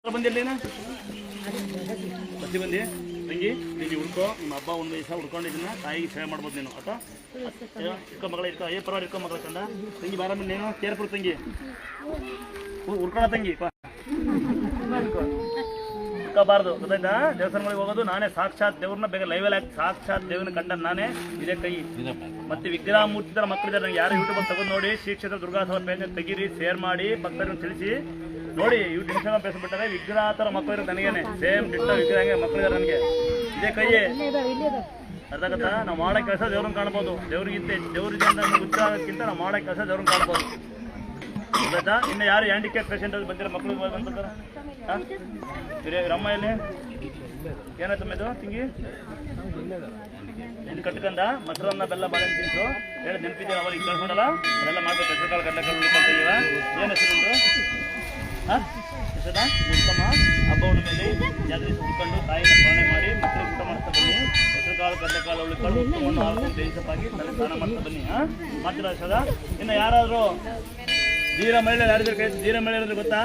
ಬಂದಿಲ್ಲೇನ ಬಸ್ಸಿ ಬಂದಿ ತಂಗಿ ತಂಗಿ ಹುಡ್ಕೋ ನಿಮ್ಮ ಹಬ್ಬ ಒಂದು ದಿವಸ ಹುಡ್ಕೊಂಡಿದ್ದನ್ನ ತಾಯಿಗೆ ಸೇವೆ ಮಾಡ್ಬೋದು ನೀನು ಆತ ಇಟ್ಕೊ ಮಗಳ ಇಟ್ಕೊ ಪರವಾಗಿ ಇಟ್ಕೊ ಮಗಳ ಕಂಡ ತಂಗಿ ಬಾರ ನೀನು ಕೇರ್ಪುರ್ ತಂಗಿ ಹುಡ್ಕೊಳ ತಂಗಿ ಹುಡ್ಕೋಬಾರ್ದು ಗೊತ್ತಾಯ್ತಾ ದೇವಸ್ಥಾನಗಳಿಗೆ ಹೋಗೋದು ನಾನೇ ಸಾಕ್ಷಾತ್ ದೇವ್ರನ್ನ ಬೇಗ ಲೈವಲ್ಲಿ ಹಾಕಿ ಸಾಕ್ಷಾತ್ ದೇವ್ರನ್ನ ಕಂಡ ನಾನೇ ಇದೇ ಕೈ ಮತ್ತೆ ವಿಗ್ರಹ ಮೂರ್ತಿ ಥರ ಮಕ್ಕಳಿದ್ದಾರೆ ನಂಗೆ ಯಾರು ಯೂಟ್ಯೂಬ್ ತಗೊಂಡು ನೋಡಿ ಶ್ರೀ ಕ್ಷೇತ್ರ ದುರ್ಗಾ ಸಭಾ ಪೇಜ್ ತೆಗೀರಿ ಶೇರ್ ಮಾಡಿ ಪಕ್ಕದಲ್ಲಿ ತಿಳಿಸಿ ನೋಡಿ ಇವ್ ಇನ್ಸ್ಟಾಗ್ರಾಮ್ ಫೇಸ್ ಬಿಟ್ಟಾರೆ ವಿಗ್ರಹ ಥರ ಮಕ್ಕಳು ಇರೋದು ನನಗೇನೆ ಸೇಮ್ ಡಿಟ್ಟ ವಿಗ್ರಹ ಮಕ್ಕಳಿದ್ದಾರೆ ನನಗೆ ಇದೇ ಕೈ ಅದಾಗತ್ತಾ ನಾವು ಮಾಡೋ ಕೆಲಸ ದೇವ್ರನ್ನ ಕಾಣ್ಬೋದು ದೇವ್ರಿಗೆ ಅಂತ ಉತ್ಸಾಹಕ್ಕಿಂತ ನಾವು ಮಾಡೋ ಕೆಲಸ ದೇವ್ರನ್ನ ಕಾಣ್ಬೋದು ಗೊತ್ತಾಯ್ತಾ ಇನ್ನು ಯಾರು ಹ್ಯಾಂಡಿಕ್ಯಾಪ್ ಪೇಷಂಟ್ ಬಂದಿರೋ ಮಕ್ಕಳು ಬಂದಿರ್ತಾರೆ ಹಾಂ ರಮ್ಮೆಯಲ್ಲಿ ಏನಾಯ್ತು ಇದು ತಿಂಗಿ ನಿನ್ನ ಕಟ್ಕಂದ ಮೊಸರನ್ನ ಬೆಲ್ಲ ಬಾಳೆಹಣ್ಣು ತಿಂತು ಹೇಳಿ ನೆನಪಿದ್ದೀವಿ ಅವಾಗ ಈಗ ಕಳ್ಕೊಂಡಲ್ಲ ಅದೆಲ್ಲ ಮಾಡ್ಬೇಕು ಹೆಸರುಕಾಳು ಗಡ್ಡೆಕಾಳು ಉಳ್ಕೊಳ್ತೀವ ಏನು ಹೆಸರು ಹಾಂ ಹೆಸರ ಉಳ್ಕಮ್ಮ ಹಬ್ಬವನ್ನ ಮೇಲೆ ಜಾತ್ರೆ ಉಳ್ಕೊಂಡು ತಾಯಿನ ಸ್ಮರಣೆ ಮಾಡಿ ಮಕ್ಕಳಿಗೆ ಊಟ ಮಾಡ್ತಾ ಬನ್ನಿ ಹೆಸರುಕಾಳು ಗಡ್ಡೆಕಾಳು ಉಳ್ಕೊಂಡು ಉಪ್ಪನ್ನು ಹಾಕೊಂಡು ಬೇಯಿಸಪ್ಪಾಗಿ ತಲೆ ಸ್ನಾನ ಮಾಡ್ತಾ ಬನ್ನಿ ಹಾಂ ಮಾಡ್ತೀರಾ ಹೆಸರ ಇನ್ನು ಯಾರಾದರೂ ಧೀರ ಮಹಿಳೆ ಯಾರಿದ್ರೆ ಕೈ ಧೀರ ಮಹಿಳೆ ಇರೋದು ಗೊತ್ತಾ